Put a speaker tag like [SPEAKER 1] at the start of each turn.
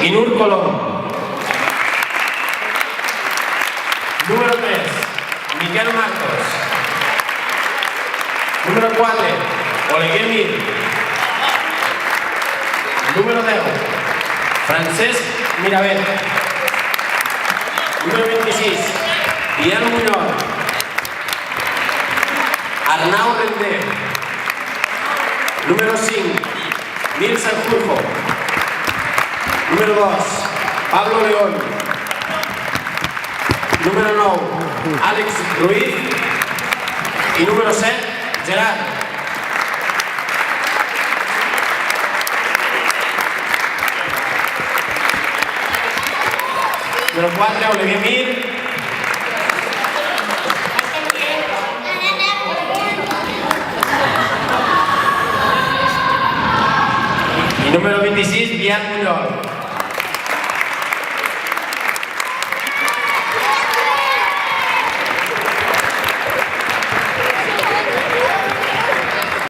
[SPEAKER 1] Inur Colom. Número 3, Miquel Marcos. Número 4, Oleguer Mir. Número 10, Francesc Mirabet. Número 26, Biel Muñoz. Arnau Render. Número 5, Nil Sanjurjo. Número 2, Pablo León. Número 9, Àlex Ruiz. I número 7, Gerard. Número 4, Oleguer Mir. I número 26, Biel Muñoz.